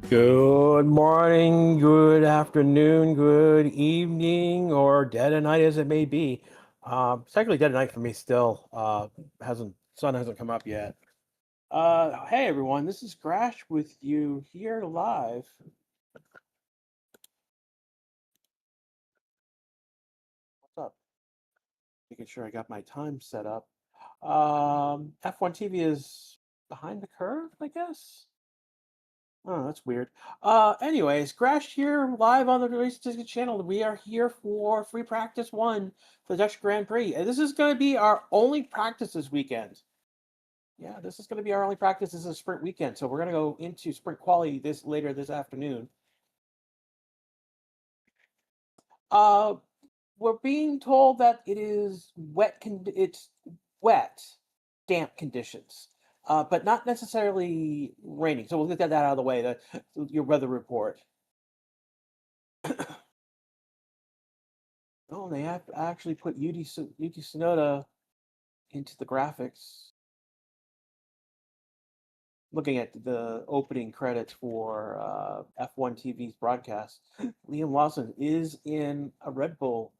Good morning, good afternoon, good evening, or dead of night as it may be. It's actually dead of night for me still. Sun hasn't come up yet. Hey everyone, this is Grash with you here live. What's up? Making sure I got my time set up. F1 TV is behind the curve, I guess. Oh, that's weird. Anyways, Crash here live on the Race Ticket channel. We are here for free practice one for the Dutch Grand Prix. And this is going to be our only practice this weekend. Yeah, this is going to be our only practice. This is a sprint weekend. So we're going to go into sprint quality later this afternoon. Uh, we're being told that it is it's wet, damp conditions. But not necessarily raining. So we'll get that out of the way, your weather report. Oh, they have actually put Yuki Tsunoda into the graphics. Looking at the opening credits for F1 TV's broadcast, Liam Lawson is in a Red Bull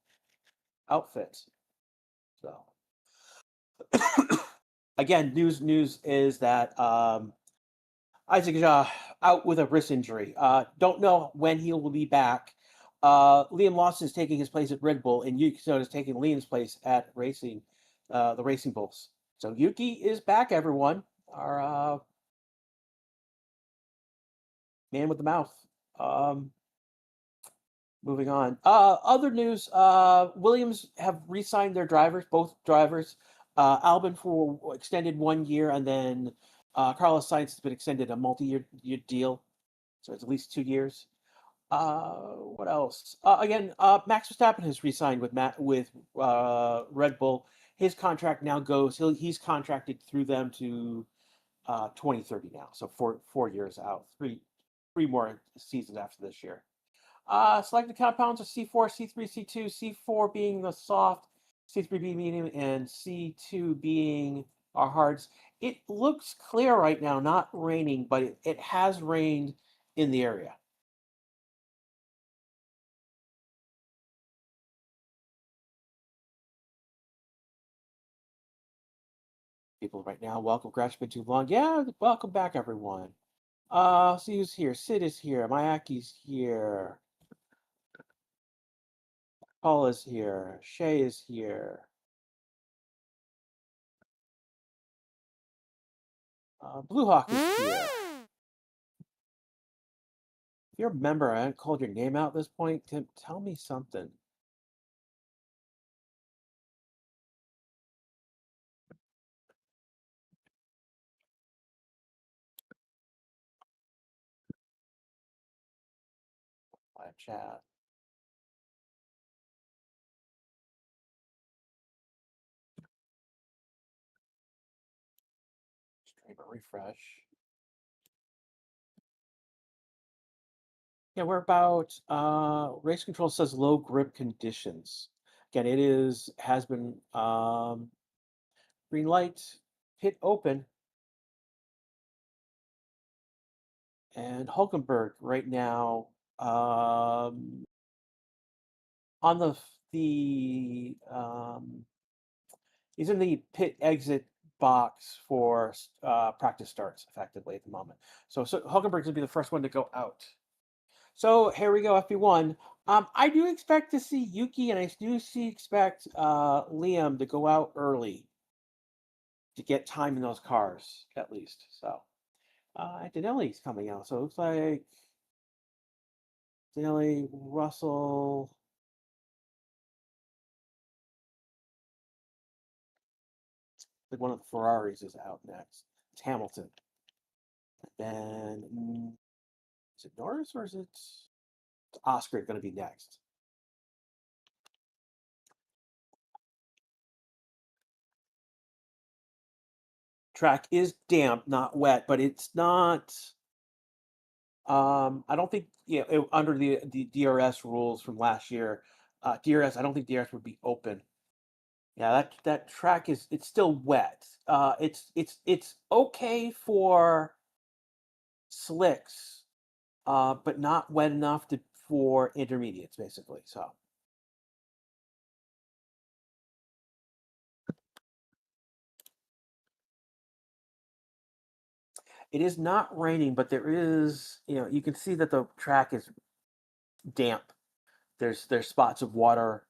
outfit. So, again, news is that Isaac Zhou out with a wrist injury. Don't know when he will be back. Liam Lawson is taking his place at Red Bull, and Yuki Tsunoda is taking Liam's place at the Racing Bulls. So Yuki is back, everyone. Our man with the mouth. Moving on. Other news: Williams have re-signed their drivers, both drivers. Albon for extended 1 year, and then Carlos Sainz has been extended a multi-year deal, so it's at least 2 years. What else? Again, Max Verstappen has re-signed with Red Bull. His contract now goes. He's contracted through them to 2030 now, so four years out, three more seasons after this year. Selected compounds are C4, C3, C2, C4 being the soft, C3 being medium, and C2 being our hards. It looks clear right now, not raining, but it has rained in the area. People right now, welcome, Crash been too long. Yeah, welcome back, everyone. See who's here. Sid is here. Mayaki's here. Paul is here. Shay is here. Blue Hawk is here. If you're a member, I haven't called your name out at this point, Tim, tell me something. Live chat. Streamer refresh. Yeah, we're about race control says low grip conditions. Again, has been green light, pit open. And Hulkenberg right now on the he's in the pit exit box for practice starts effectively at the moment. So Hulkenberg's gonna be the first one to go out. So here we go, FP1. I do expect to see Yuki, and I do expect Liam to go out early to get time in those cars, at least. So Danelli's coming out, so it looks like Danelli, Russell. Like one of the Ferraris is out next. It's Hamilton. Then is it Norris or is it Oscar going to be next? Track is damp, not wet, but it's not. I don't think under the DRS rules from last year, DRS. I don't think DRS would be open. Yeah, that track is it's still wet. It's okay for slicks, but not wet enough for intermediates, basically. So it is not raining, but there is, you can see that the track is damp. There's spots of water,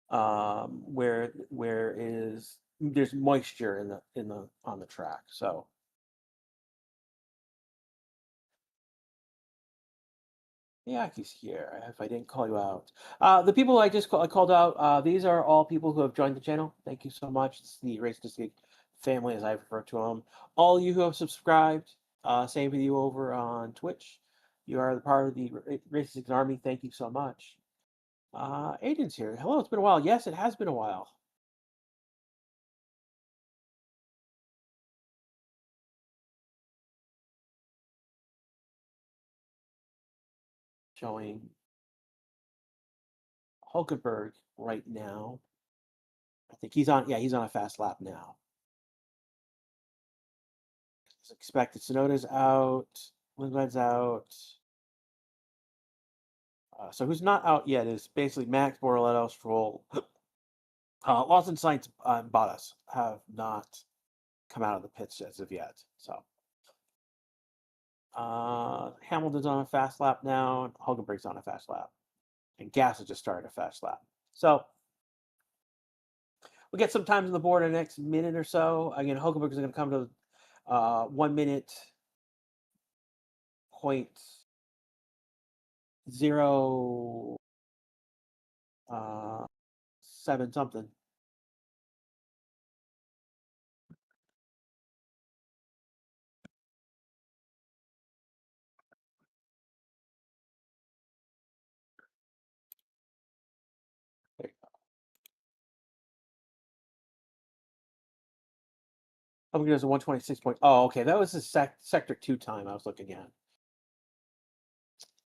where is there's moisture in the on the track. So yeah, he's here. If I didn't call you out, the people I called out, these are all people who have joined the channel. Thank you so much. It's the Race to Speak family, as I refer to them. All you who have subscribed, same with you over on Twitch. You are the part of the Race to Speak army. Thank you so much. Aiden's here. Hello, it's been a while. Yes, it has been a while. Showing Hulkenberg right now. I think he's on. Yeah, he's on a fast lap now. As expected, Sonoda's out. Lindgren's out. So who's not out yet is basically Max, Bortoleto, Stroll. Lawson, Sainz, and Bottas have not come out of the pits as of yet. So Hamilton's on a fast lap now, and Hulkenberg's on a fast lap, and Gas has just started a fast lap. So we'll get some times on the board in the next minute or so. Again, Hulkenberg is going to come to 1 minute point 0 7 something. There you go. Hulkenberg does a 126 point. Oh, okay, that was the sector 2 time I was looking at.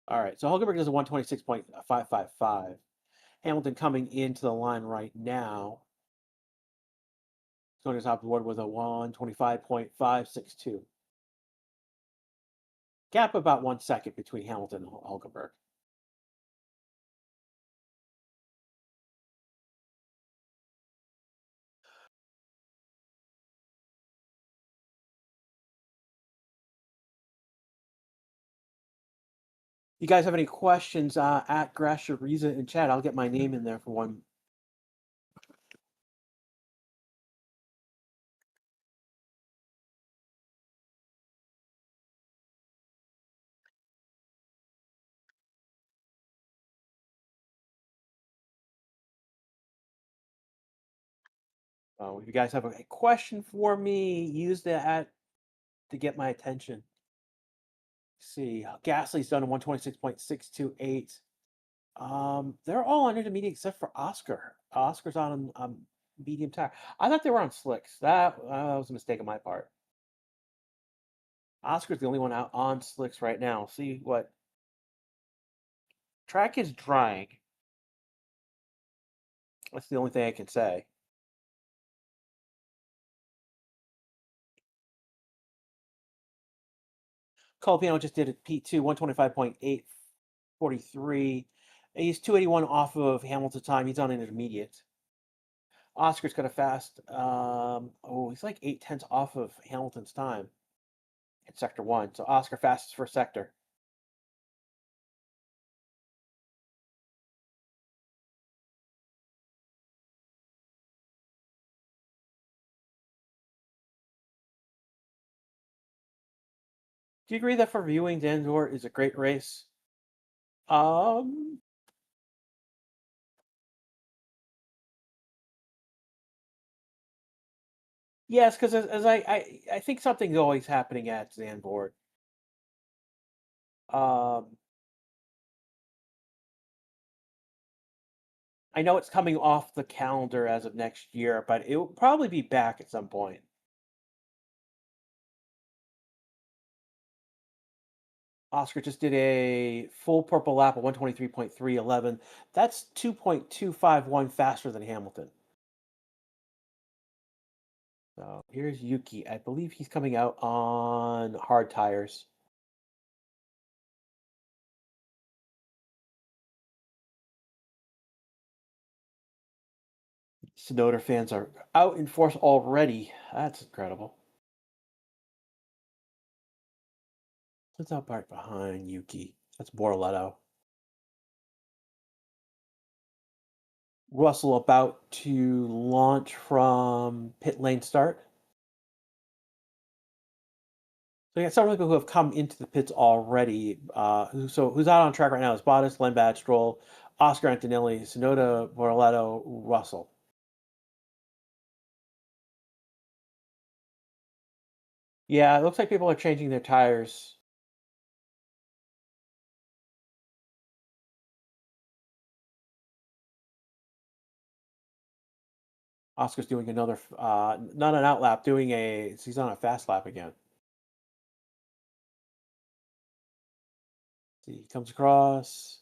All right, so Hulkenberg does a 126.555. Hamilton coming into the line right now. Going to top of the board with a 125.562. Gap about 1 second between Hamilton and Hulkenberg. You guys have any questions, at Grasher Riza in chat? I'll get my name in there for one. If you guys have a question for me, use the at to get my attention. Let's see, Gasly's done a 126.628. They're all on intermediate except for Oscar. Oscar's on medium tire. I thought they were on slicks. That was a mistake on my part. Oscar's the only one out on slicks right now. See what track is drying. That's the only thing I can say. Colpiano just did a P2, 125.843. He's 281 off of Hamilton time. He's on an intermediate. Oscar's got a fast, he's like 8/10 off of Hamilton's time in sector 1. So Oscar fastest first sector. Do you agree that for viewing Zandvoort is a great race? Yes, because as I think something's always happening at Zandvoort. I know it's coming off the calendar as of next year, but it will probably be back at some point. Oscar just did a full purple lap of 123.311. That's 2.251 faster than Hamilton. So here's Yuki. I believe he's coming out on hard tires. Sonoda fans are out in force already. That's incredible. What's up right behind Yuki? That's Borletto. Russell about to launch from pit lane start. So you got several people who have come into the pits already. Who's out on track right now is Bottas, Lembad, Stroll, Oscar Antonelli, Sonoda, Borletto, Russell. Yeah, it looks like people are changing their tires. Oscar's doing another, not an outlap, he's on a fast lap again. See, he comes across.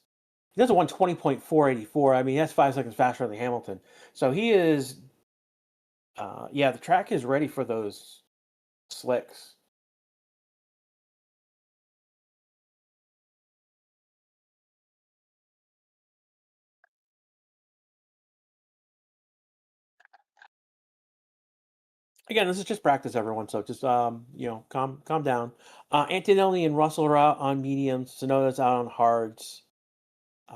He does a 120.484. I mean, that's 5 seconds faster than Hamilton. So he is, yeah, the track is ready for those slicks. Again, this is just practice, everyone. So just calm down. Antonelli and Russell are out on mediums. Sonoda's out on hards.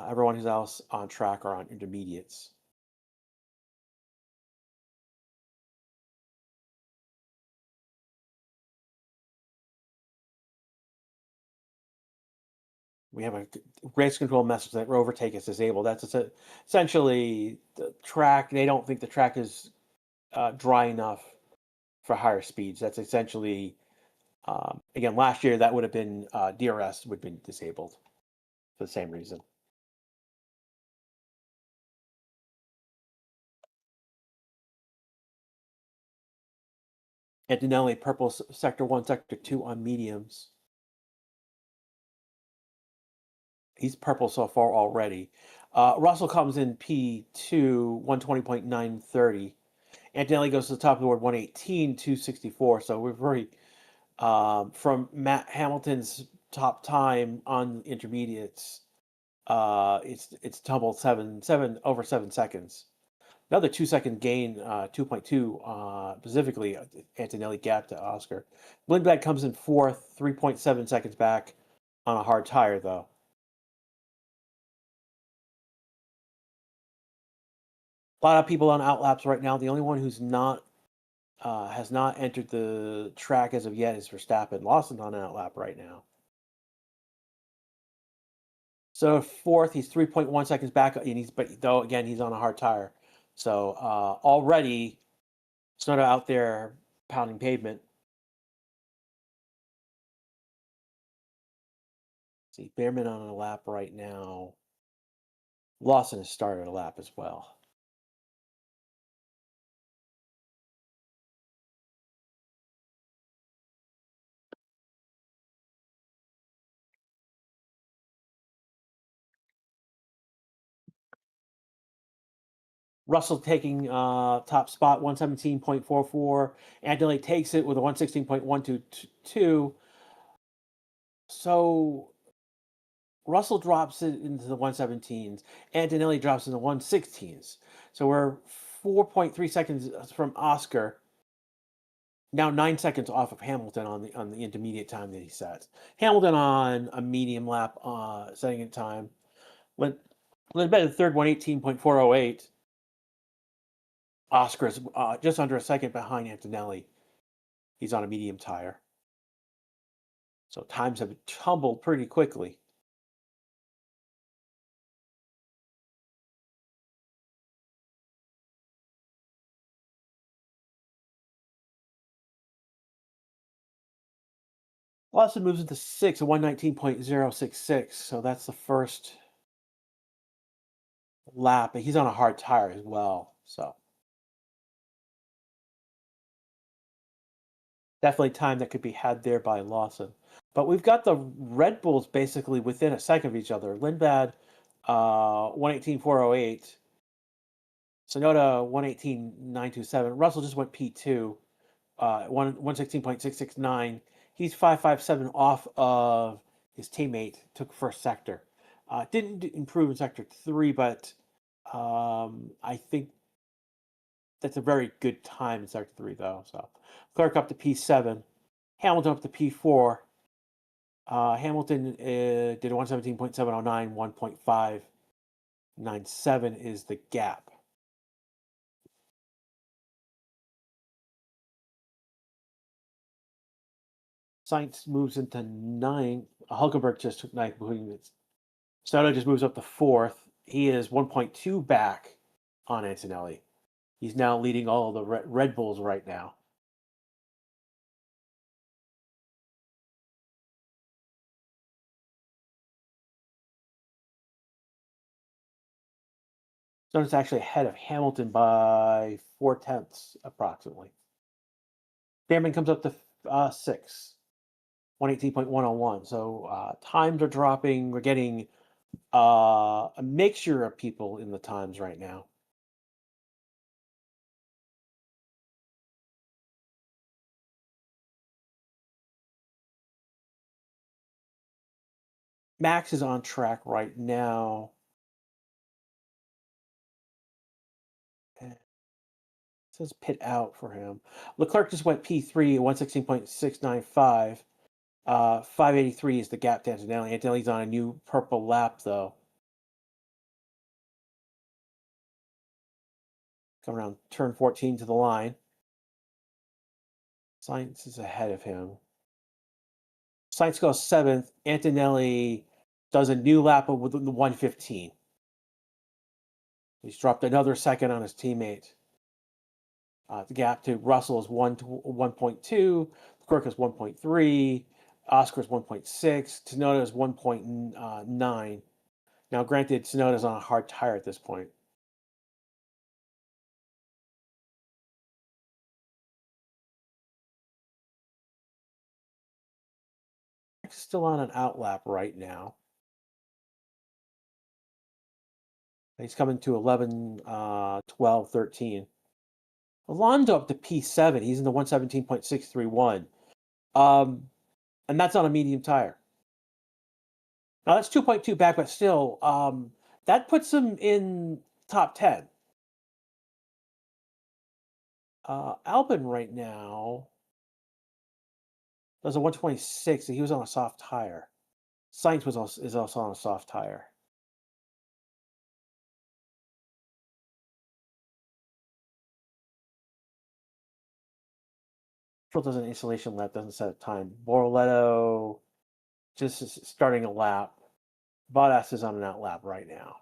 Everyone who's else on track are on intermediates. We have a race control message that overtake is disabled. That's essentially the track. They don't think the track is dry enough for higher speeds. That's essentially, again, last year that would have been DRS would have been disabled for the same reason. Antonelli, purple sector 1, sector 2 on mediums. He's purple so far already. Russell comes in P2, 120.930. Antonelli goes to the top of the board, 118, 264. So we're very, from Matt Hamilton's top time on intermediates, it's tumbled over 7 seconds. Another 2 second gain, 2.2, specifically Antonelli gap to Oscar. Lindblad comes in fourth, 3.7 seconds back on a hard tire, though. A lot of people on outlaps right now. The only one who's not has not entered the track as of yet is Verstappen. Lawson's on an outlap right now. So fourth, he's 3.1 seconds back, and though again he's on a hard tire. So already Tsunoda out there pounding pavement. See, Behrman on a lap right now. Lawson has started a lap as well. Russell taking top spot, 117.44. Antonelli takes it with a 116.122. So Russell drops it into the 117s. Antonelli drops in the 116s. So we're 4.3 seconds from Oscar. Now 9 seconds off of Hamilton on the intermediate time that he sets. Hamilton on a medium lap setting in time. Lindbergh the third, 118.408. Oscar's just under a second behind Antonelli. He's on a medium tire. So times have tumbled pretty quickly. Lawson moves into sixth at 119.066. So that's the first lap. But he's on a hard tire as well. So Definitely time that could be had there by Lawson. But we've got the Red Bulls basically within a second of each other. Lindblad, 118.408. Sonoda, 118.927. Russell just went P2, 116.669. He's 557 off of his teammate, took first sector. Didn't improve in sector 3, but I think that's a very good time in sector 3, though. So Clark up to P7. Hamilton up to P4. Hamilton did a 117.709, 1.597 is the gap. Sainz moves into 9th. Hulkenberg just took 9th. Stoddard just moves up to 4th. He is 1.2 back on Antonelli. He's now leading all of the Red Bulls right now. Stoddard's actually ahead of Hamilton by 4/10 approximately. Bamman comes up to 6th. 118.101. So times are dropping. We're getting a mixture of people in the times right now. Max is on track right now. It says pit out for him. Leclerc just went P3 at 116.695. 583 is the gap to Antonelli. Antonelli's on a new purple lap, though. Coming around turn 14 to the line. Sainz is ahead of him. Sainz goes 7th. Antonelli does a new lap with the 115. He's dropped another second on his teammate. The gap to Russell is 1.2. Leclerc is 1.3. Oscar is 1.6. Tsunoda is 1.9. Now, granted, Tsunoda is on a hard tire at this point. Still on an outlap right now. He's coming to 11, 12, 13. Alonso up to P7. He's in the 117.631. And that's on a medium tire. Now that's 2.2 back, but still, that puts him in top 10. Albon right now does a 126. He was on a soft tire. Sainz is also on a soft tire. Does an installation lap, doesn't set a time. Borletto just starting a lap. Bottas is on an out lap right now.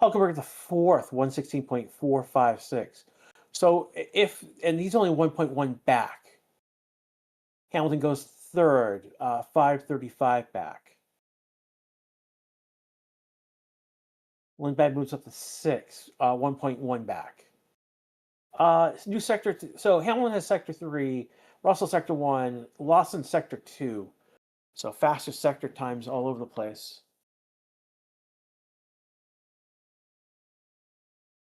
Hulkenberg the 4th, 116.456. So and he's only 1.1 back. Hamilton goes 3rd, 535 back. Lindblad moves up to 6, 1.1 back. New sector. So Hamilton has sector 3, Russell sector 1, Lawson sector 2. So faster sector times all over the place.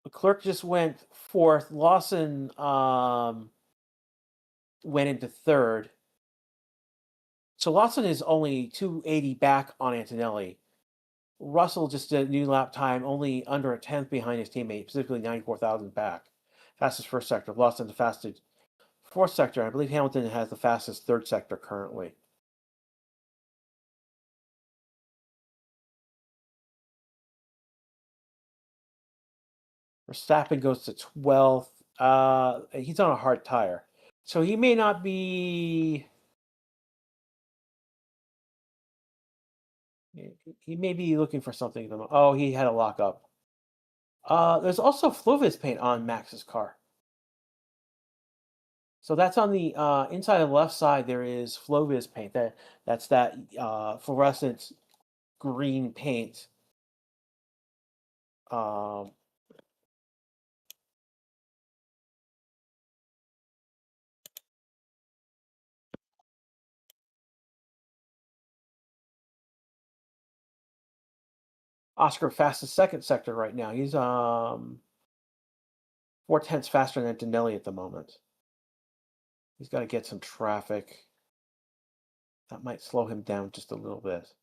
Leclerc just went 4th. Lawson went into 3rd. So Lawson is only 280 back on Antonelli. Russell just did a new lap time, only under a 10th behind his teammate, specifically 94,000 back. Fastest first sector. Lawson the fastest fourth sector. I believe Hamilton has the fastest third sector currently. Verstappen goes to 12th. He's on a hard tire. So he may not be. He may be looking for something. Oh, he had a lockup. There's also Flovis paint on Max's car. So that's on the inside of the left side. There is Flovis paint. That's that fluorescent green paint. Um, Oscar fastest second sector right now. He's 4/10 faster than Danelli at the moment. He's got to get some traffic. That might slow him down just a little bit.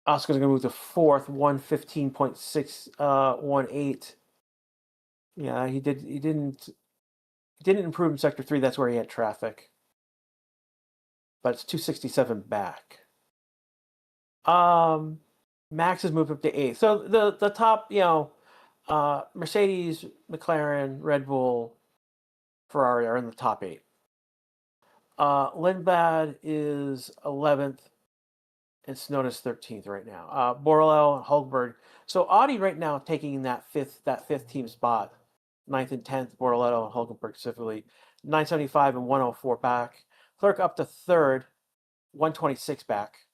Oscar's gonna move to fourth, 115.618. Yeah, he didn't improve in sector 3. That's where he had traffic. But it's 267 back. Max has moved up to 8th. So the top, Mercedes, McLaren, Red Bull, Ferrari are in the top 8. Lindblad is 11th, and Tsunoda's 13th right now. Borrell and Hulkenberg. So Audi right now taking that fifth team spot, 9th and 10th. Borrell and Hulkenberg specifically, 975 and 104 back. Clerk up to 3rd, 126 back.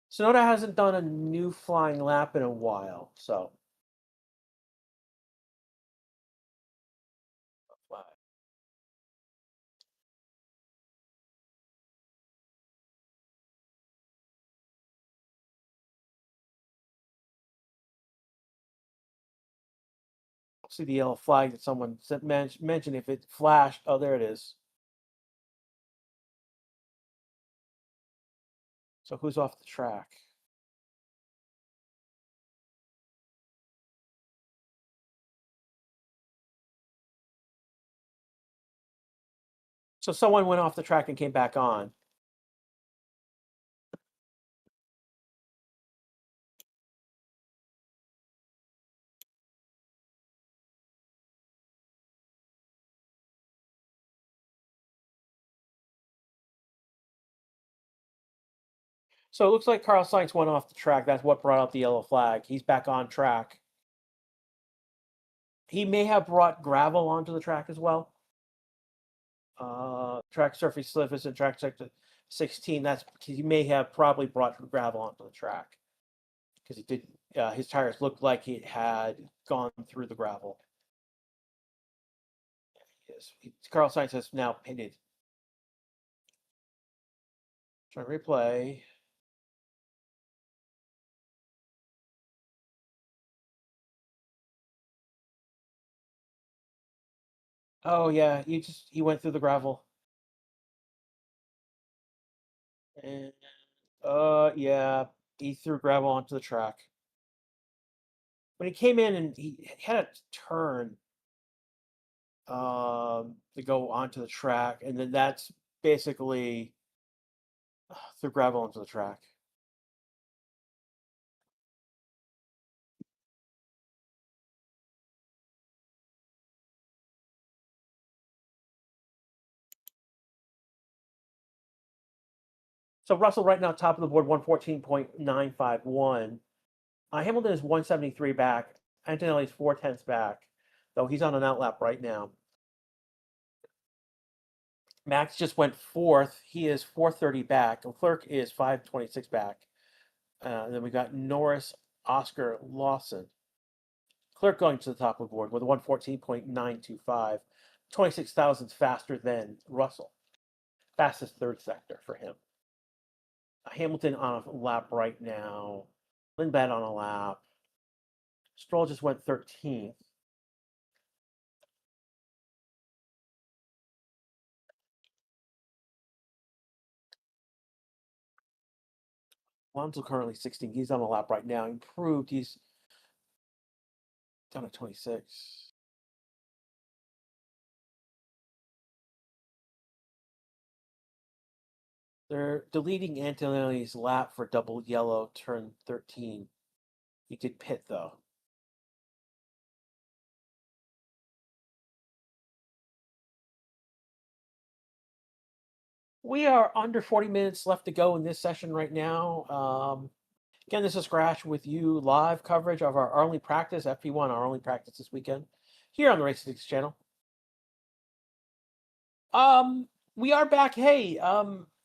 Tsunoda hasn't done a new flying lap in a while, so. See the yellow flag that someone mentioned if it flashed. Oh, there it is. So who's off the track? So someone went off the track and came back on. So it looks like Carlos Sainz went off the track. That's what brought out the yellow flag. He's back on track. He may have brought gravel onto the track as well. Track surface surface and track sector 16. That's he may have probably brought gravel onto the track because he did. His tires looked like he had gone through the gravel. Yes, Carlos Sainz has now pitted. Try to replay. Oh yeah, he went through the gravel. And yeah, he threw gravel onto the track. When he came in and he had a turn to go onto the track, and then that's basically threw gravel onto the track. So Russell right now top of the board, 114.951. Hamilton is 173 back. Antonelli's 4/10 back, though he's on an outlap right now. Max just went 4th. He is 430 back. Leclerc is 526 back. And then we got Norris, Oscar, Lawson. Leclerc going to the top of the board with a 114.925. 26 thousandths faster than Russell. Fastest third sector for him. Hamilton on a lap right now. Lindblad on a lap. Stroll just went 13th. Alonso currently 16th. He's on a lap right now. Improved. He's down to 26. They're deleting Antonelli's lap for double yellow, turn 13. He did pit, though. We are under 40 minutes left to go in this session right now. Again, this is Crash with you, live coverage of our early practice, FP1, our only practice this weekend, here on the Race Six channel. We are back. Hey,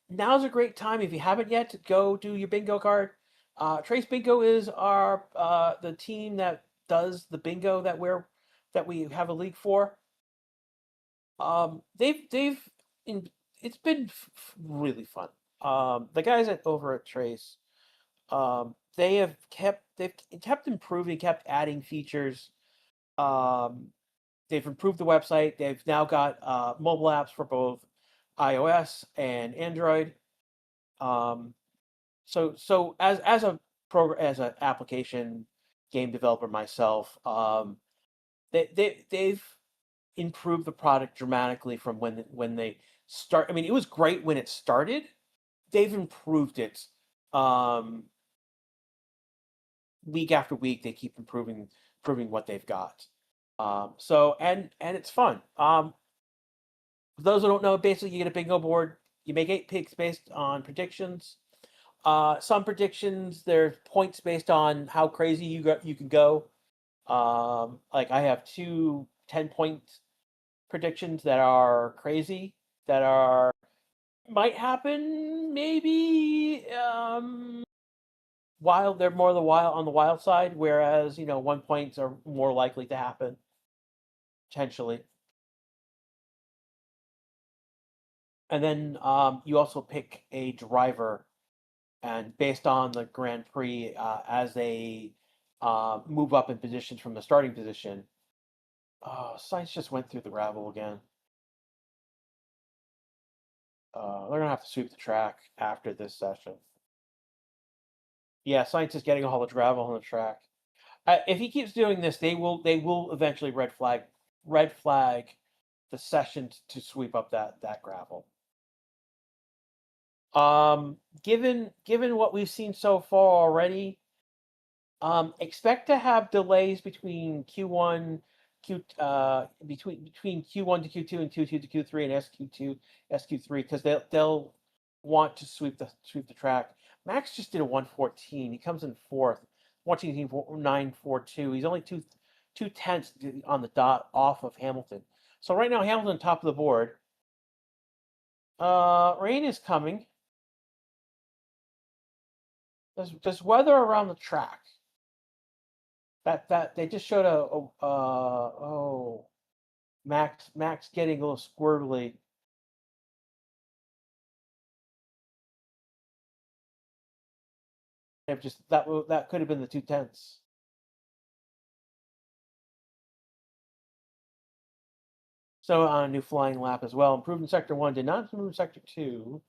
now's a great time if you haven't yet to go do your bingo card. Trace Bingo is our the team that does the bingo that we have a league for. They've in it's been really fun. The guys over at Trace, they've kept improving, kept adding features. Um, they've improved the website. They've now got mobile apps for both iOS and Android. Um, so as an application game developer myself, they've improved the product dramatically from when they start. I mean, it was great when it started. They've improved it um, week after week. They keep improving what they've got. So and it's fun. For those who don't know, basically you get a bingo board. You make 8 picks based on predictions. Some predictions there's points based on how crazy you can go. Like I have two 10-point predictions that are crazy, that are might happen maybe wild. They're more on the wild side, whereas 1 points are more likely to happen potentially. And then you also pick a driver, and based on the Grand Prix, as they move up in positions from the starting position. Oh, Science just went through the gravel again. They're gonna have to sweep the track after this session. Yeah, Science is getting all the gravel on the track. If he keeps doing this, they will eventually red flag the session to sweep up that gravel. Given what we've seen so far already, expect to have delays between Q1 to Q2 and Q2 to Q3 and SQ2 SQ3, because they'll want to sweep the track. Max just did a 114. He comes in fourth. 149.42. He's only two tenths on the dot off of Hamilton. So right now Hamilton top of the board. Rain is coming. There's weather around the track. That they just showed Max getting a little squirrely. If just that could have been the 2 tenths. So on a new flying lap as well. Improved in sector 1, did not improve in sector 2.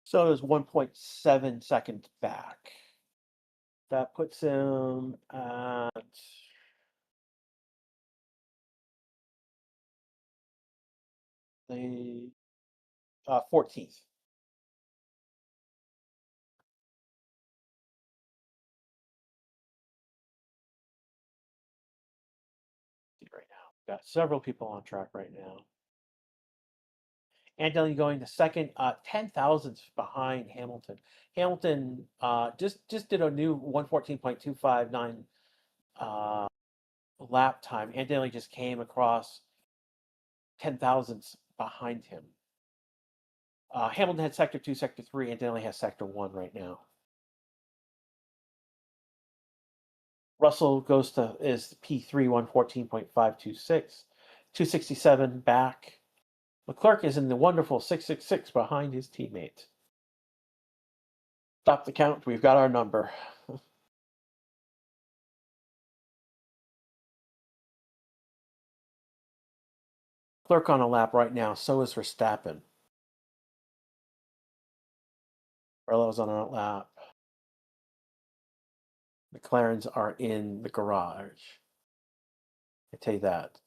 So it was 1.7 seconds back. That puts him at the 14th. Right now, got several people on track right now. Anthony going to second, 10 thousandths behind Hamilton. Hamilton just did a new 114.259 lap time. Anthony just came across 10 thousandths behind him. Hamilton had sector 2, sector 3, and Anthony has sector 1 right now. Russell is P3 114.526, 267 back. Leclerc is in the wonderful 666 behind his teammate. Stop the count. We've got our number. Leclerc on a lap right now. So is Verstappen. Barlow's on a lap. McLarens are in the garage. I tell you that.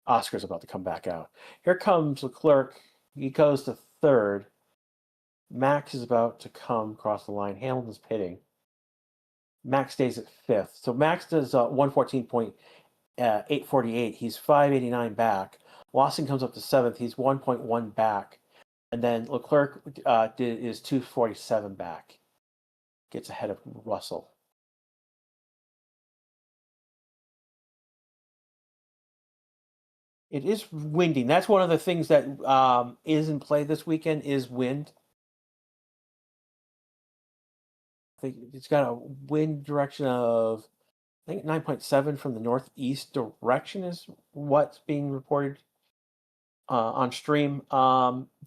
Oscar's about to come back out. Here comes Leclerc. He goes to third. Max is about to come across the line. Hamilton's pitting. Max stays at fifth. So Max does 114.848. He's 589 back. Lawson comes up to seventh. He's 1.1 back. And then Leclerc is 247 back, gets ahead of Russell. It is winding. That's one of the things that is in play this weekend is wind. I think it's got a wind direction of, I think 9.7 from the northeast direction is what's being reported on stream.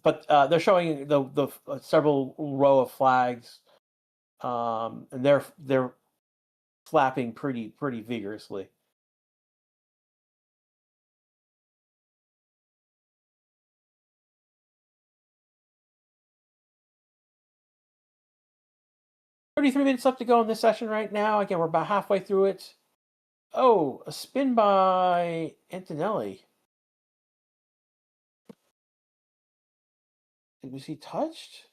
But they're showing the several row of flags, and they're flapping pretty vigorously. 33 minutes left to go in this session right now. Again, we're about halfway through it. Oh, a spin by Antonelli. Was he touched?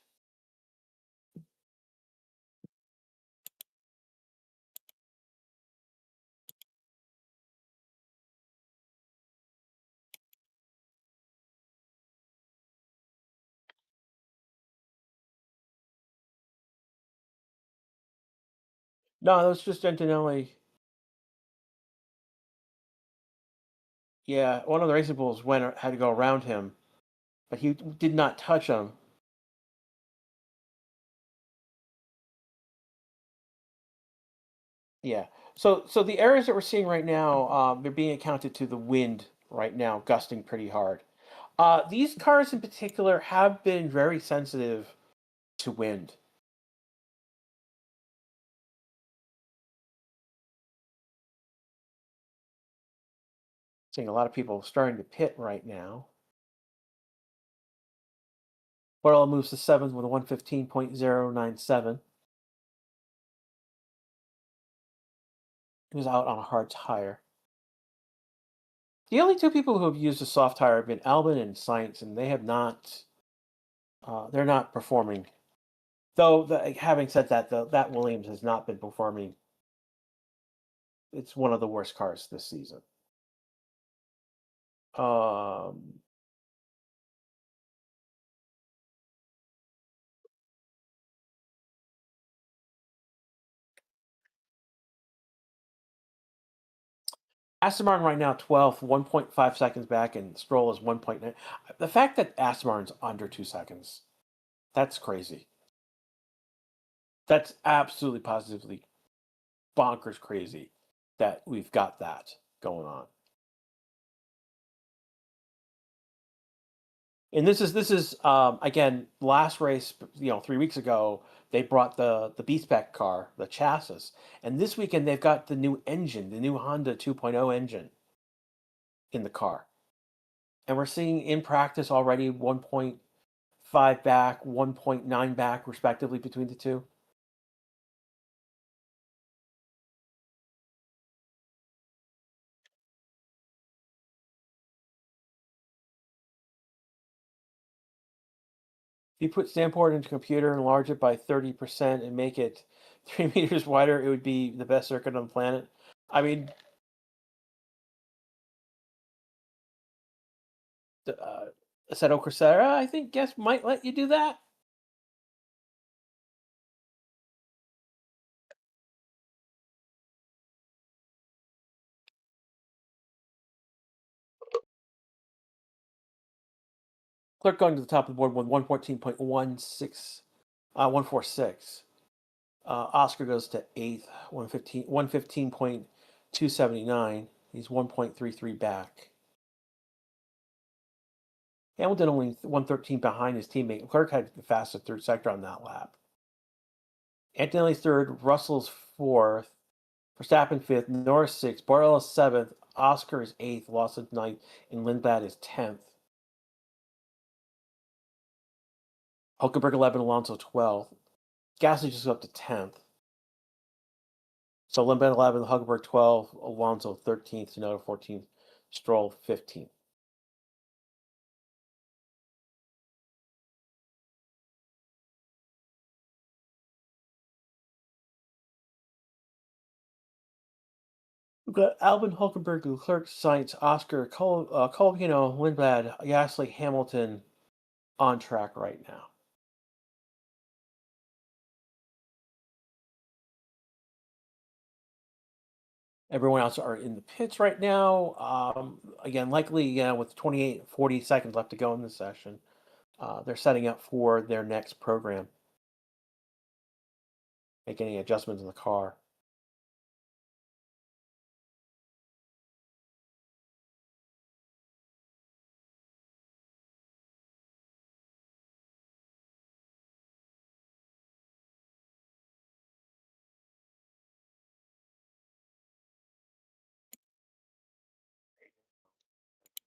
No, that was just Antonelli. Yeah, one of the racing bulls had to go around him, but he did not touch him. Yeah. So the areas that we're seeing right now, they're being accounted to the wind right now, gusting pretty hard. These cars in particular have been very sensitive to wind. Seeing a lot of people starting to pit right now. Bordello moves to seventh with a 115.097. He was out on a hard tire. The only two people who have used a soft tire have been Albon and Sainz, and they have not. They're not performing. Though, having said that, that Williams has not been performing. It's one of the worst cars this season. Um, Aston Martin right now 12th, 1.5 seconds back, and Stroll is 1.9. The fact that Aston Martin's under 2 seconds, that's crazy. That's absolutely positively bonkers crazy that we've got that going on. And this is again, last race, 3 weeks ago they brought the B-Spec car, the chassis, and this weekend they've got the new engine, the new Honda 2.0 engine in the car. And we're seeing in practice already 1.5 back, 1.9 back respectively between the two. If you put Stanport into a computer, enlarge it by 30% and make it 3 meters wider, it would be the best circuit on the planet. I mean, Assetto Corsa, I think, might let you do that. Clerk going to the top of the board with 146. Oscar goes to eighth, 115.279. He's 1.33 back. Hamilton only 113 behind his teammate. Clerk had the fastest third sector on that lap. Antonelli's third, Russell's fourth, Verstappen fifth, Norris sixth, Bordello seventh, Oscar is eighth, Lawson ninth, and Lindblad is 10th. Hulkenberg 11, Alonso 12th. Gasly just up to 10th. So Lindblad 11, Hulkenberg 12, Alonso 13th, Tsunoda 14th, Stroll 15th. We've got Albon, Hulkenberg, Leclerc, Sainz, Oscar, Colapino, Lindblad, Gasly, Hamilton, on track right now. Everyone else are in the pits right now. Again, likely with 28, 40 seconds left to go in the session, they're setting up for their next program, making any adjustments in the car.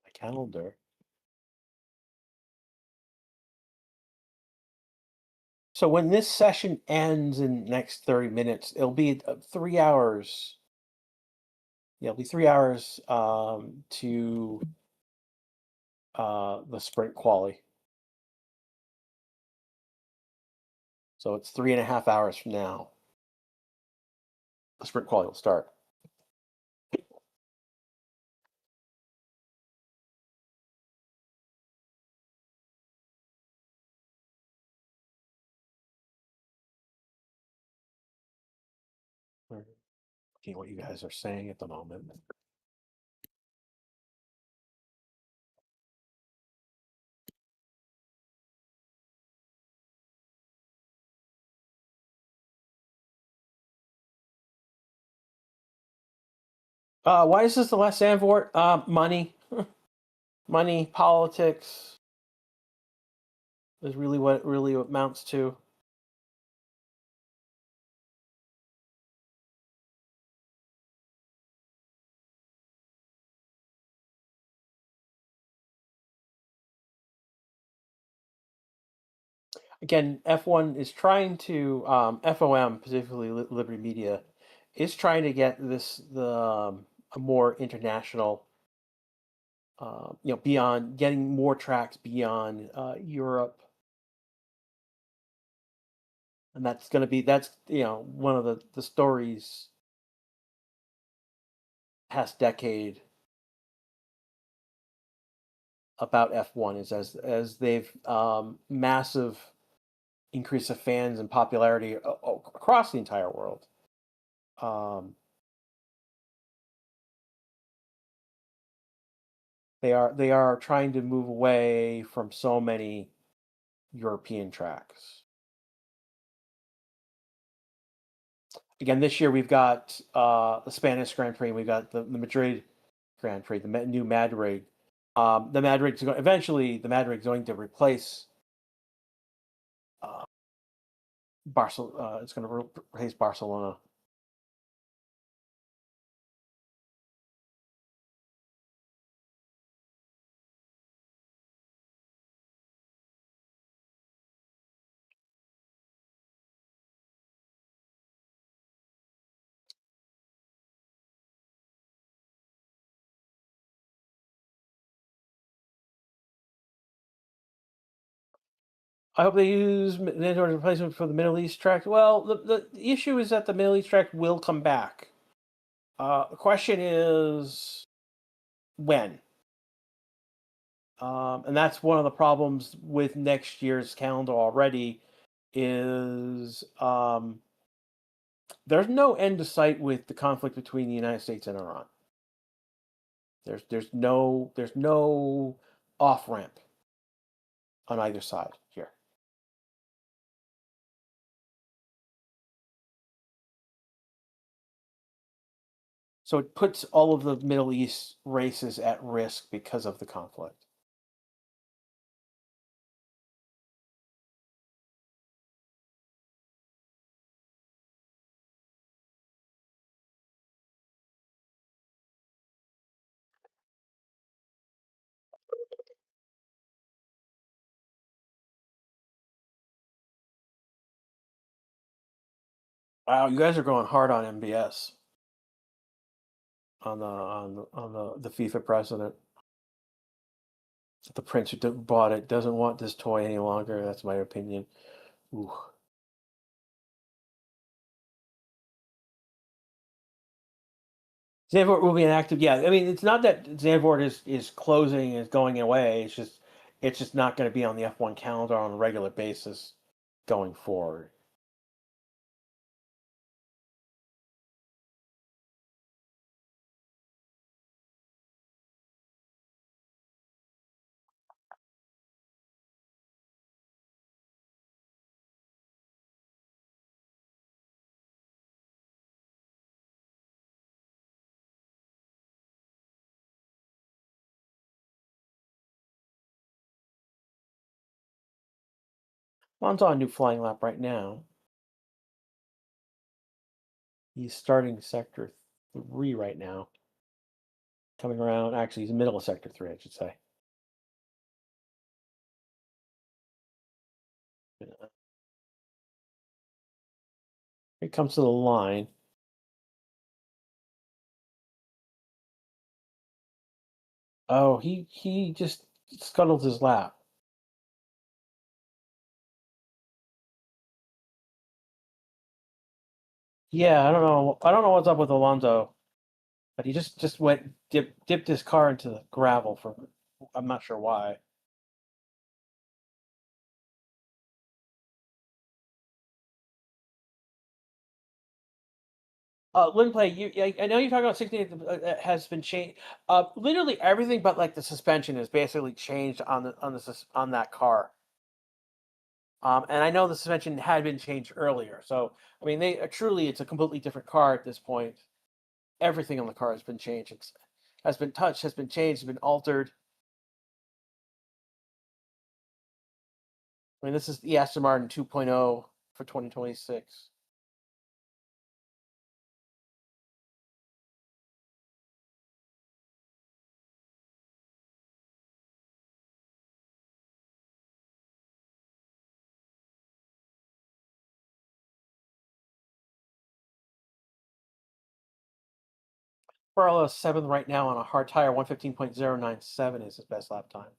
My calendar. So when this session ends in the next 30 minutes, it'll be 3 hours. Yeah, it'll be 3 hours to the sprint quali. So it's 3.5 hours from now. The sprint quali will start. Looking at what you guys are saying at the moment. Why is this the last Zandvoort? Money, money, politics is really what it really amounts to. Again, F1 is trying to FOM, specifically Liberty Media, is trying to get a more international, beyond getting more tracks beyond Europe, and that's one of the stories past decade about F1 is as they've massive increase of fans and popularity across the entire world. They are trying to move away from so many European tracks. Again, this year we've got the Spanish Grand Prix. We've got the Madrid Grand Prix, the new Madrid. The Madrid's going eventually. The Madrid's going to replace Barcelona. It's going to replace Barcelona. I hope they use Mandalorian replacement for the Middle East track. Well, the issue is that the Middle East track will come back. The question is when. And that's one of the problems with next year's calendar already is there's no end to sight with the conflict between the United States and Iran. There's no off ramp on either side here. So it puts all of the Middle East races at risk because of the conflict. Wow, you guys are going hard on MBS on the FIFA president. The prince who bought it doesn't want this toy any longer. That's my opinion. Ooh. Zandvoort will be inactive. Yeah, I mean, it's not that Zandvoort is closing, is going away. It's just It's just not going to be on the F1 calendar on a regular basis going forward. Lon's on a new flying lap right now. He's starting sector 3 right now. Coming around, actually, he's in the middle of sector 3, I should say. Here he comes to the line. Oh, he just scuttled his lap. Yeah, I don't know. I don't know what's up with Alonso, but he just went dipped his car into the gravel for I'm not sure why. Linplay, I know you're talking about 16 has been changed. Literally everything but like the suspension is basically changed on that car. And I know the suspension had been changed earlier. So I mean, they truly it's a completely different car at this point. Everything on the car has been changed. Has been touched, has been changed, has been altered. I mean, this is the Aston Martin 2.0 for 2026. Carlos seventh right now on a hard tire, 115.097 is his best lap time.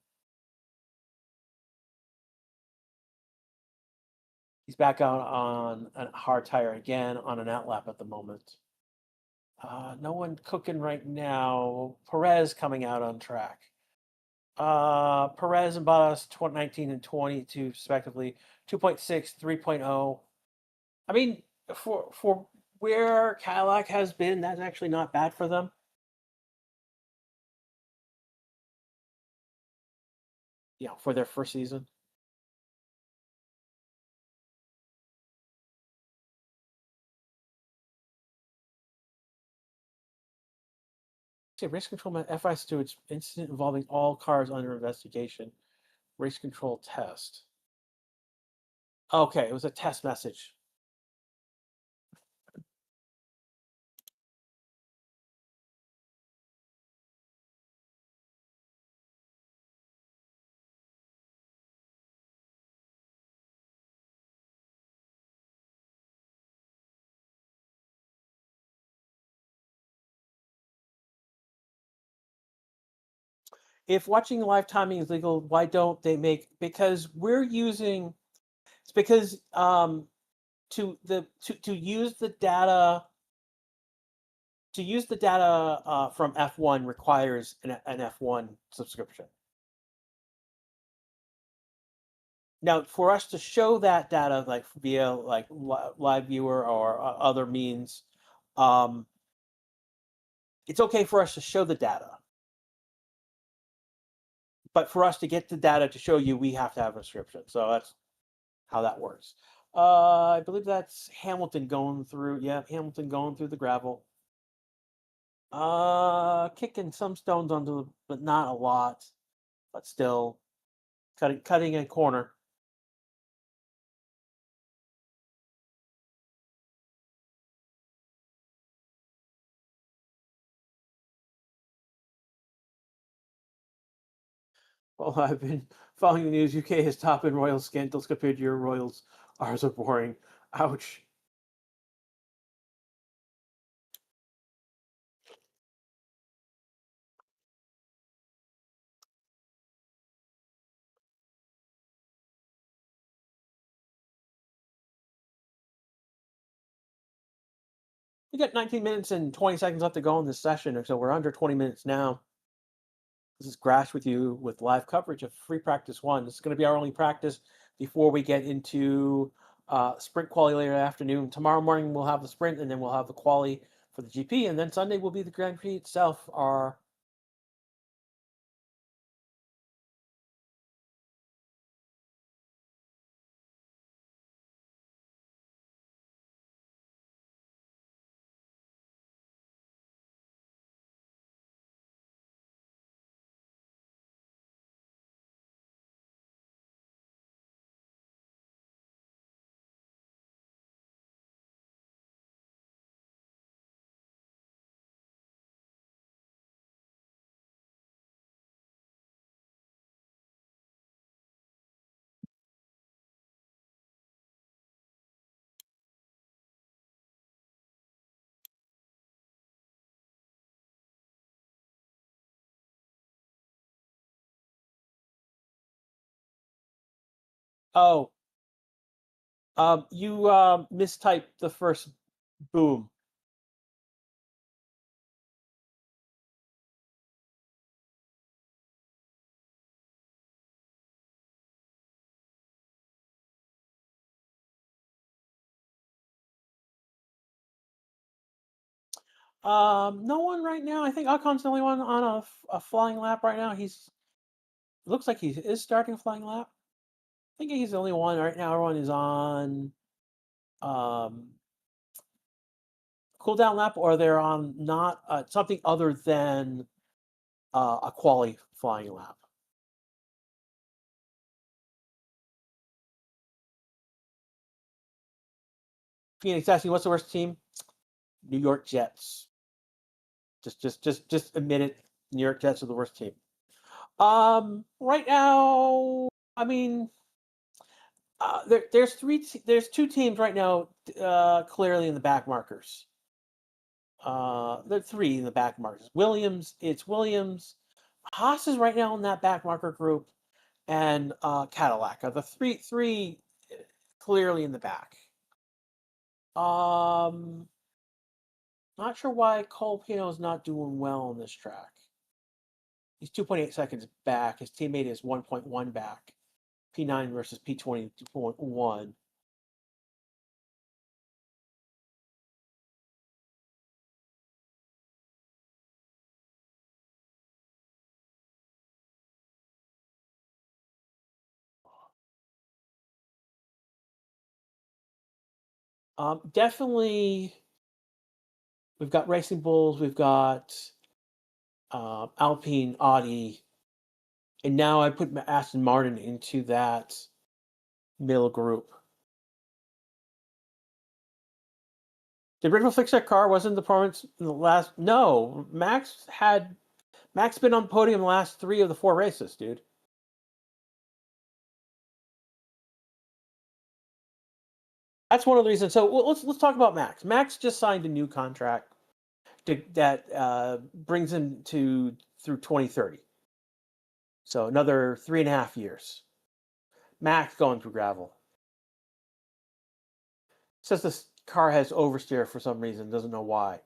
He's back out on a hard tire again on an out lap at the moment. No one cooking right now. Perez coming out on track. Perez and Bottas 19 and 22 respectively. 2.6, 3.0. I mean, for where Cadillac has been, that's actually not bad for them. Yeah, for their first season. See, race control FI stewards incident involving all cars under investigation. Race control test. Okay, it was a test message. If watching live timing is legal, why don't they make? Because we're using. It's because to use the data from F1 requires an F1 subscription. Now, for us to show that data, like via like live viewer or other means, um, it's okay for us to show the data. But for us to get the data to show you, we have to have a subscription. So that's how that works. I believe that's Hamilton going through. Yeah, Hamilton going through the gravel. Kicking some stones onto, but not a lot. But still, cutting a corner. Well, I've been following the news. UK has top in royal scandals compared to your royals. Ours are boring. Ouch. We got 19 minutes and 20 seconds left to go in this session, so we're under 20 minutes now. This is Grash with you with live coverage of Free Practice 1. This is going to be our only practice before we get into sprint quali later afternoon. Tomorrow morning we'll have the sprint, and then we'll have the quali for the GP, and then Sunday will be the Grand Prix itself. Oh, you mistyped the first boom. No one right now. I think Akon's the only one on a flying lap right now. It looks like he is starting a flying lap. I think he's the only one right now. Everyone is on um, cooldown lap, or they're on not something other than a quali flying lap. Phoenix asking, what's the worst team? New York Jets. Just admit it. New York Jets are the worst team. Right now, I mean, there's two teams right now clearly in the back markers. There are three in the back markers. It's Williams. Haas is right now in that back marker group, and Cadillac are the three clearly in the back. Not sure why Cole Pino is not doing well on this track. He's 2.8 seconds back. His teammate is 1.1 back. P9 versus P20 2.1. Definitely, we've got Racing Bulls, we've got Alpine, Audi, and now I put Aston Martin into that middle group. Did Red Bull fix that car? Wasn't the performance in the last? No, Max been on the podium the last 3 of the 4 races, dude. That's one of the reasons. So let's talk about Max. Max just signed a new contract that brings him through 2030. So another 3.5 years. Max going through gravel. Says this car has oversteer for some reason. Doesn't know why.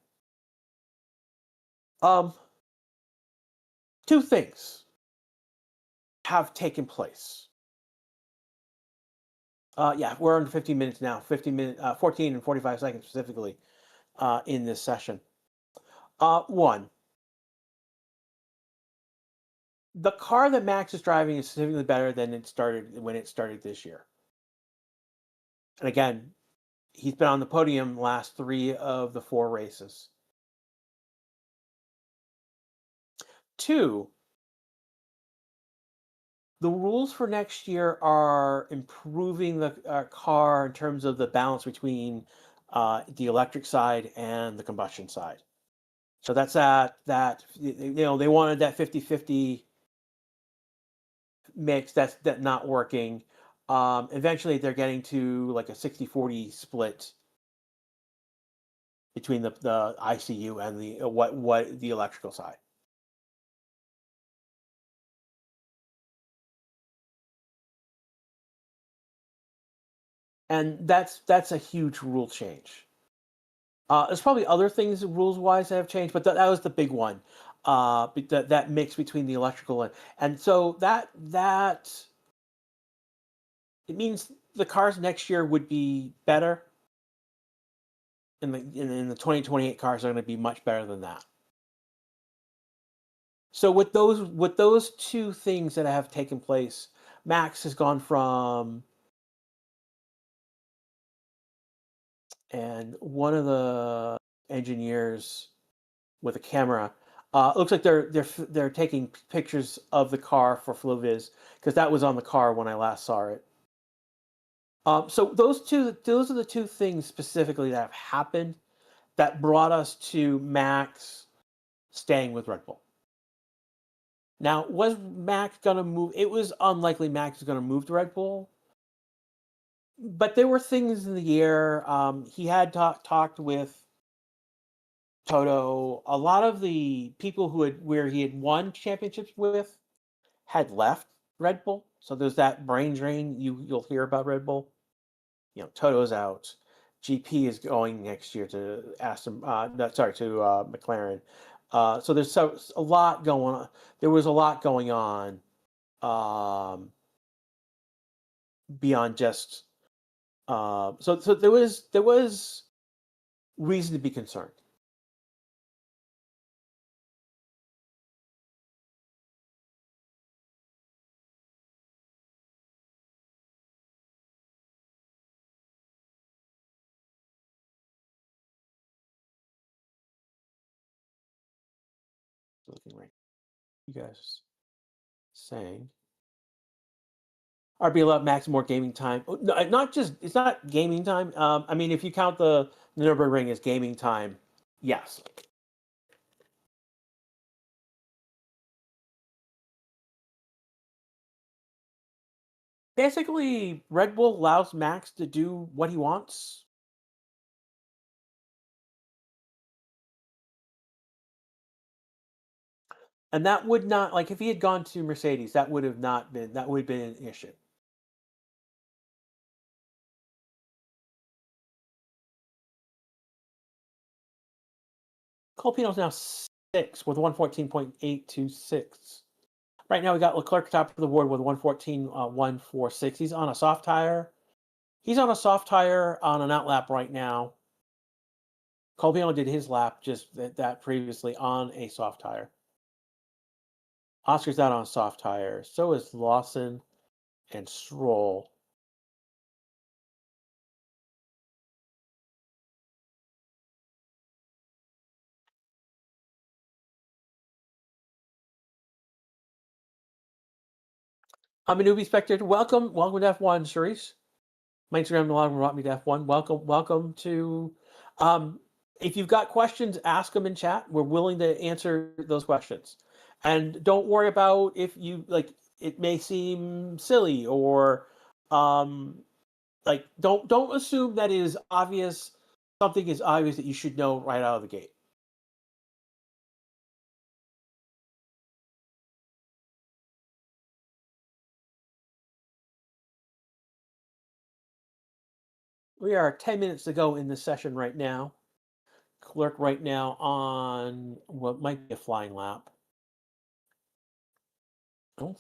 Two things have taken place. Yeah, we're under 15 minutes now. 14 and 45 seconds specifically in this session. One, the car that Max is driving is significantly better than when it started this year. And again, he's been on the podium last 3 of the 4 races. 2, the rules for next year are improving the car in terms of the balance between the electric side and the combustion side. So that's that they wanted that 50-50 mix. That's not working. Eventually, they're getting to like a 60-40 split between the ICU and the what the electrical side. And that's a huge rule change. There's probably other things rules wise that have changed, but that was the big one. that mix between the electrical and so that it means the cars next year would be better, and the 2028 cars are going to be much better than that. So with those two things that have taken place, Max has gone from, and one of the engineers with a camera. It looks like they're taking pictures of the car for FlowViz because that was on the car when I last saw it. So those are the two things specifically that have happened that brought us to Max staying with Red Bull. Now, was Max going to move? It was unlikely Max was going to move to Red Bull, but there were things in the air. He had talked with Toto. A lot of the people where he had won championships with had left Red Bull, so there's that brain drain you'll hear about Red Bull. Toto's out. GP is going next year to Aston. To McLaren. So there's a lot going on. There was a lot going on beyond just. So there was reason to be concerned. Looking right, you guys saying. RB allowed max more gaming time. No, not just it's not gaming time. I mean, if you count the Nürburgring as gaming time, yes. Basically, Red Bull allows Max to do what he wants. And that would not, like, if he had gone to Mercedes, that would have been an issue. Colpino's now 6 with 114.826. Right now, we got Leclerc top of the board with 114.146. He's on a soft tire. He's on a soft tire on an out lap right now. Colpino did his lap just that previously on a soft tire. Oscar's out on a soft tire. So is Lawson and Stroll. I'm a newbie spectator. Welcome to F1, Sharice. My Instagram log brought me to F1. Welcome to. If you've got questions, ask them in chat. We're willing to answer those questions, and don't worry about if you like. It may seem silly or, like don't assume that it is obvious. Something is obvious that you should know right out of the gate. We are 10 minutes to go in this session right now. Clerk right now on what might be a flying lap. Oh.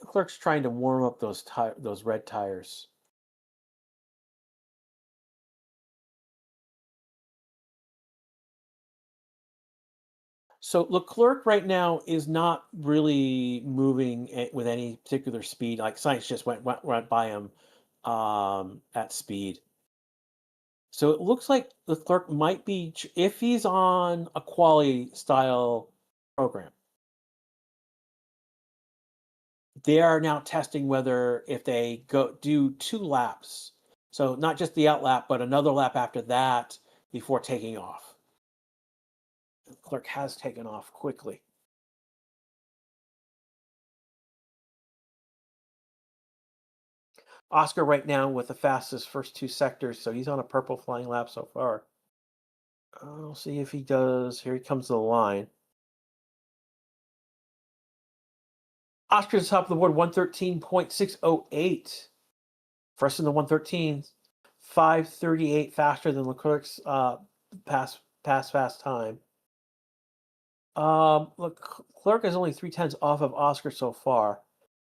Clerk's trying to warm up those red tires. So Leclerc right now is not really moving with any particular speed. Like Sainz just went by him at speed. So it looks like Leclerc might be, if he's on a quality style program. They are now testing whether if they do 2 laps, so not just the out lap, but another lap after that before taking off. Leclerc has taken off quickly. Oscar right now with the fastest first 2 sectors, so he's on a purple flying lap so far. I'll see if he does. Here he comes to the line. Oscar's top of the board, 113.608. First in the 113s. 5:38 faster than Leclerc's pass fast time. Leclerc is only 3/10 off of Oscar so far.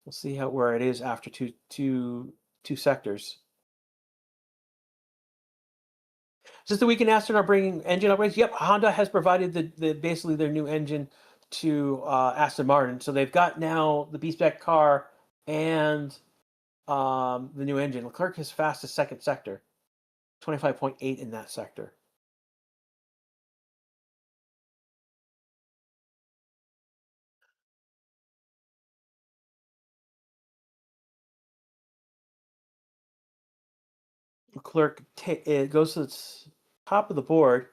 We'll see where it is after two sectors. Since the weekend astronaut bringing engine upgrades, yep, Honda has provided the basically their new engine to Aston Martin. So they've got now the B-spec car and the new engine. Leclerc is fastest second sector, 25.8 in that sector. Leclerc it goes to the top of the board.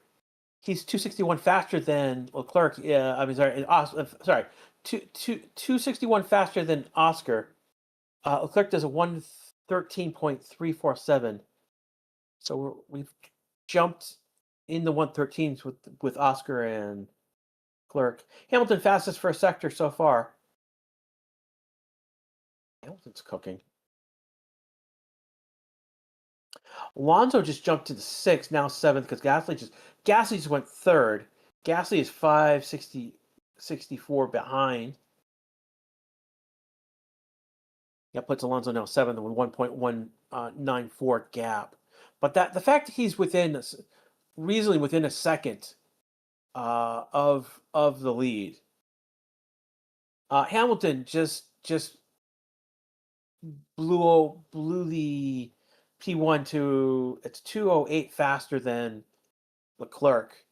He's 261 faster than Leclerc. I mean, sorry, 261 faster than Oscar. Leclerc does a 113.347. So we've jumped in the 113s with Oscar and Leclerc. Hamilton fastest for a sector so far. Hamilton's cooking. Alonso just jumped to the sixth, now seventh, because Gasly just went third. Gasly is 5:64 behind. That puts Alonso now seventh with 1.194 gap. But the fact that he's reasonably within a second of the lead. Hamilton just blew the P1 to it's 2:08 faster than Leclerc.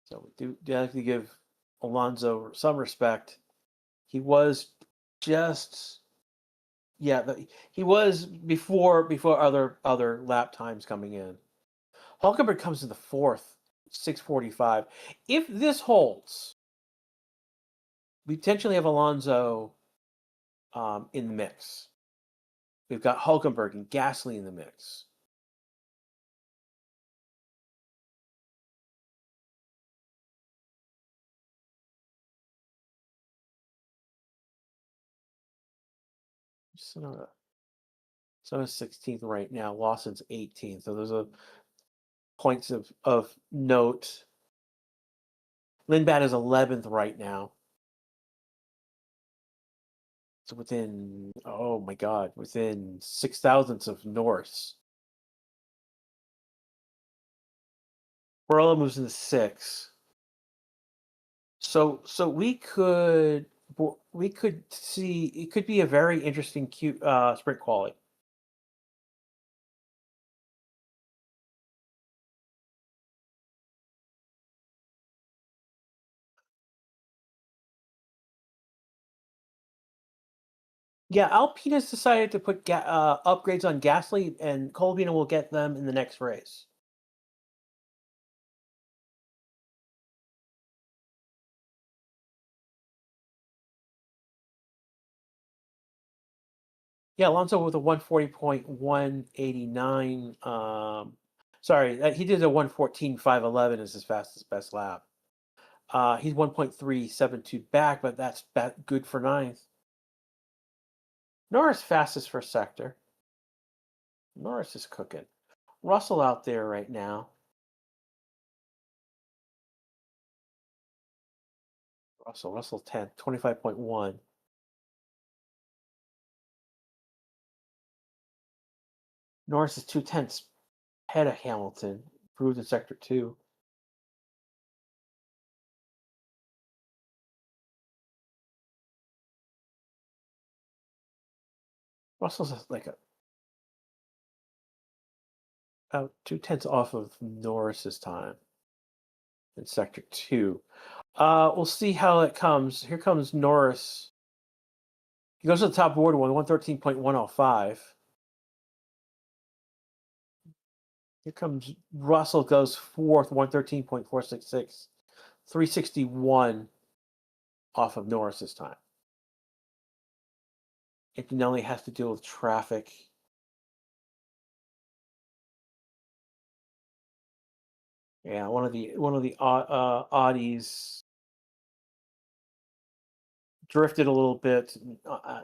So we do have to give Alonso some respect. He was just he was before other lap times coming in. Hulkenberg comes in the fourth, 6:45. If this holds, we potentially have Alonso in the mix. We've got Hulkenberg and Gasly in the mix. So 16th right now. Lawson's 18th. So those are points of note. Lindblad is 11th right now. So within, oh my God, within 6 thousandths of Norris. Barella moves into 6. So we could see it could be a very interesting sprint quality. Yeah, Alpine has decided to put upgrades on Gasly, and Colbina will get them in the next race. Yeah, Alonso with a 140.189. Sorry, he did a 114.511 as his fastest best lap. He's 1.372 back, but that's good for ninth. Norris fastest for sector. Norris is cooking. Russell out there right now. Russell 10th, 25.1. Norris is 2/10 ahead of Hamilton, improved in sector 2. Russell's like about 2/10 off of Norris's time in sector 2. We'll see how it comes. Here comes Norris. He goes to the top board with 113.105. Here comes Russell, goes fourth, 113.466. 361 off of Norris's time. Antonelli has to deal with traffic. Yeah, one of the Audis drifted a little bit.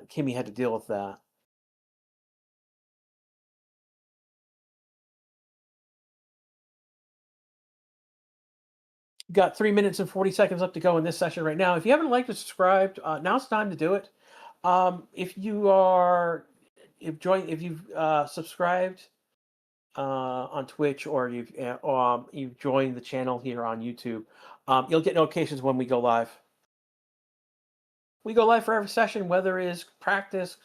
Kimi had to deal with that. Got 3 minutes and 40 seconds left to go in this session right now. If you haven't liked or subscribed, now's the time to do it. If you are, if you've subscribed on Twitch, or you've joined the channel here on YouTube, you'll get notifications when we go live. We go live for every session, whether it is practice,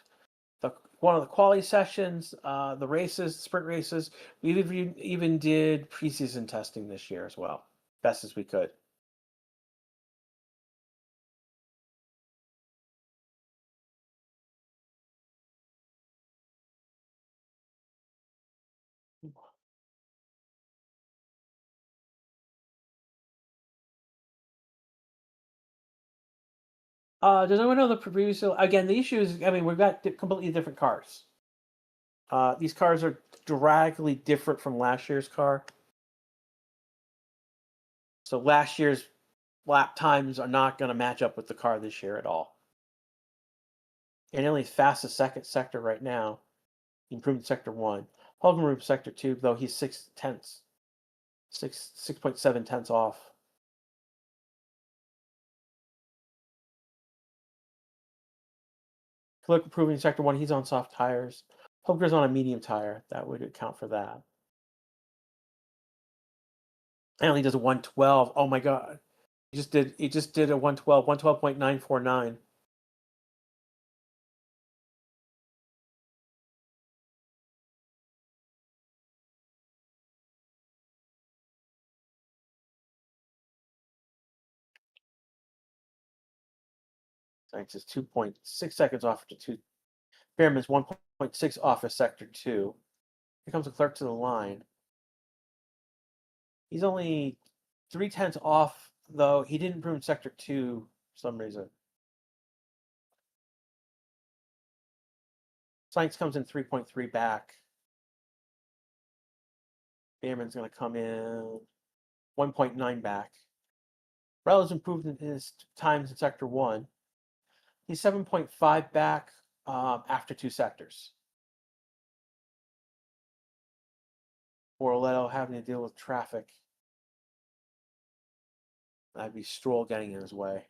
one of the quality sessions, the races, sprint races. We even did preseason testing this year as well, best as we could. Does anyone know the previous? Again, the issue is, I mean, we've got completely different cars. These cars are drastically different from last year's car. So last year's lap times are not going to match up with the car this year at all. And only fastest second sector right now. He improved sector 1. Hogan improved sector 2, though he's 6.7 tenths off. Clerk improving sector 1. He's on soft tires. Hogan's on a medium tire. That would account for that. And he does a 112. Oh my god. He just did a 112, 112.949. Thanks, it's 2.6 seconds off to 2. Behrman's 1.6 off of sector 2. Here comes the clerk to the line. He's only 0.3 off, though. He didn't improve in sector 2 for some reason. Science comes in 3.3 back. Behrman's going to come in 1.9 back. Rel's improved in his times in sector 1. He's 7.5 back after 2 sectors. Borletto having to deal with traffic. That'd be Stroll getting in his way.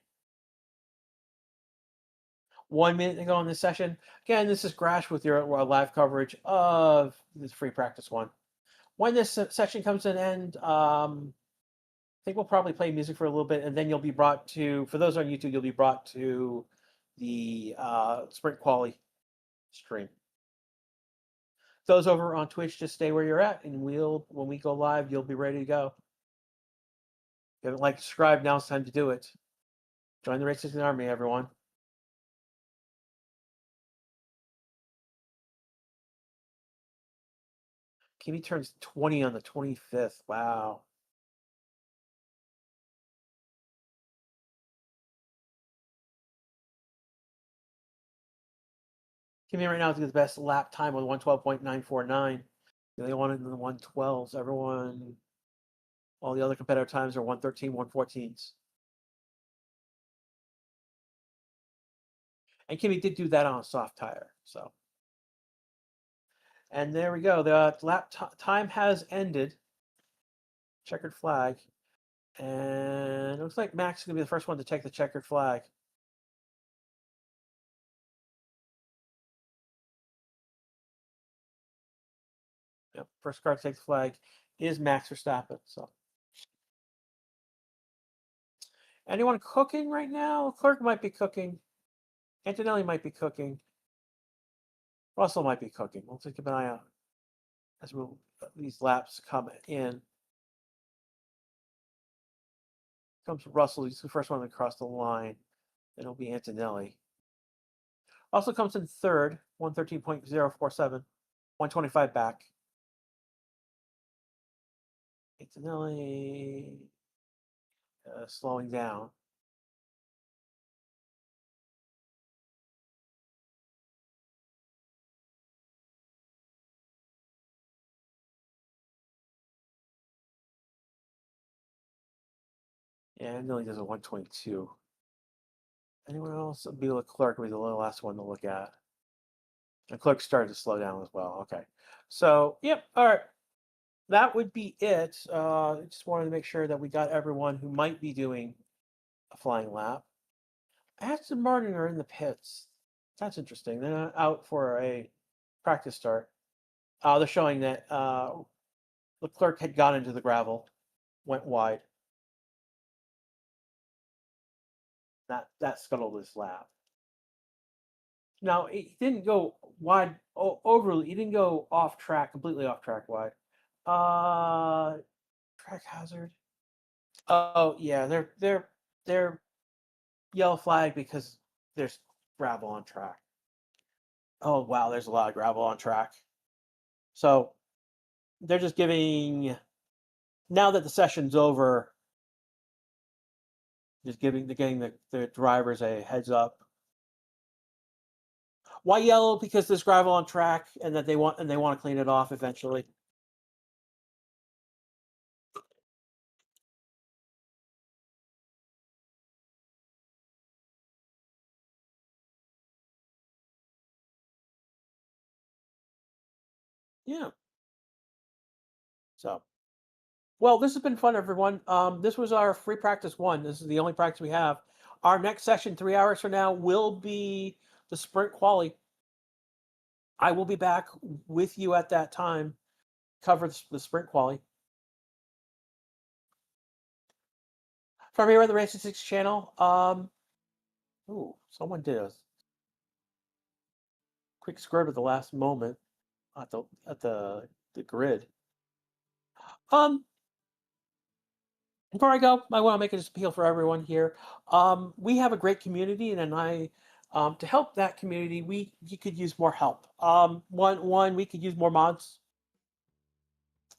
1 minute to go in this session. Again, this is Grash with your live coverage of this free practice 1. When this session comes to an end, I think we'll probably play music for a little bit, and then you'll be brought to, for those on YouTube, you'll be brought to the sprint quali stream. Those over on Twitch, just stay where you're at, and when we go live, you'll be ready to go. If you haven't liked, subscribe, now it's time to do it. Join the Racing Army, everyone. Kimi turns 20 on the 25th. Wow. Kimi right now is the best lap time with 112.949. The only one in the 112s. Everyone, all the other competitor times are 113, 114s. And Kimi did do that on a soft tire. So, and there we go. The lap time has ended. Checkered flag. And it looks like Max is going to be the first one to take the checkered flag. Yep, first car to take the flag is Max Verstappen. So, anyone cooking right now? Clerk might be cooking. Antonelli might be cooking. Russell might be cooking. We'll keep an eye out as these laps come in. Comes Russell. He's the first one to cross the line. Then it'll be Antonelli. Also comes in third, 113.047, 125 back. Antonelli slowing down. And Antonelli does a 122. Anyone else? Be Leclerc will be the last one to look at. And Leclerc started to slow down as well. Okay. So, yep. All right. that would be it. I just wanted to make sure that we got everyone who might be doing a flying lap. Aston Martin are in the pits. That's interesting. They're not out for a practice start. They're showing that Leclerc had gone into the gravel, went wide. That scuttled his lap. Now he didn't go wide overly. He didn't go off track, completely off track wide. Track hazard. Oh yeah, they're yellow flag because there's gravel on track. Oh wow, there's a lot of gravel on track. So they're just giving, now that the session's over, just they're getting the drivers a heads up. Why yellow? Because there's gravel on track, and that they want to clean it off eventually. Yeah. So, well, this has been fun, everyone. This was our free practice one. This is the only practice we have. Our next session, 3 hours from now, will be the sprint quali. I will be back with you at that time, cover the sprint quali. From here on the Racing Six channel, ooh, someone did a quick scrirt at the last moment at the grid. Before I go, I want to make an appeal for everyone here. We have a great community, and to help that community, you could use more help. One, we could use more mods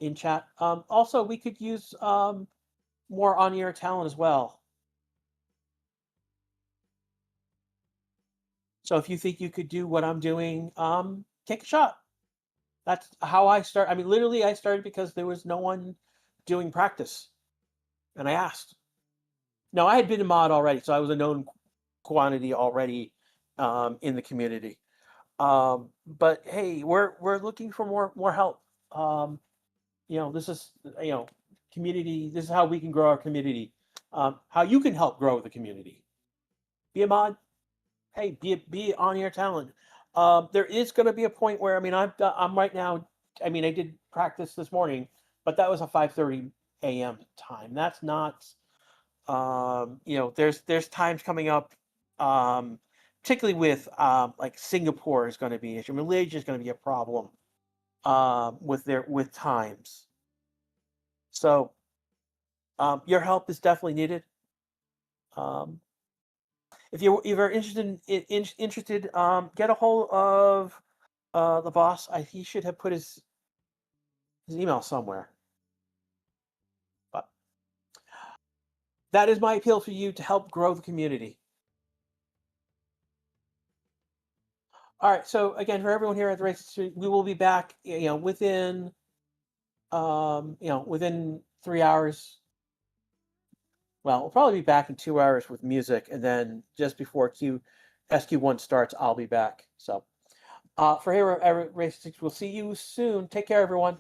in chat. Also, we could use more on-air talent as well. So if you think you could do what I'm doing, take a shot. That's how I start. I mean, literally, I started because there was no one doing practice, and I asked. No, I had been a mod already, so I was a known quantity already in the community. But hey, we're looking for more help. This is community. This is how we can grow our community. How you can help grow the community. Be a mod. Hey, be on your talent. There is going to be a point where I'm right now. I mean, I did practice this morning, but that was a 5:30 a.m. time. That's not. There's times coming up, particularly with like Singapore is going to be an issue. Malaysia is going to be a problem with times. So your help is definitely needed. Um, if you're interested, get a hold of the boss. He should have put his email somewhere. But that is my appeal for you to help grow the community. All right. So again, for everyone here at the Race, we will be back. Within 3 hours. Well, we'll probably be back in 2 hours with music, and then just before SQ1 starts, I'll be back. So, for here at Race 6, we'll see you soon. Take care, everyone.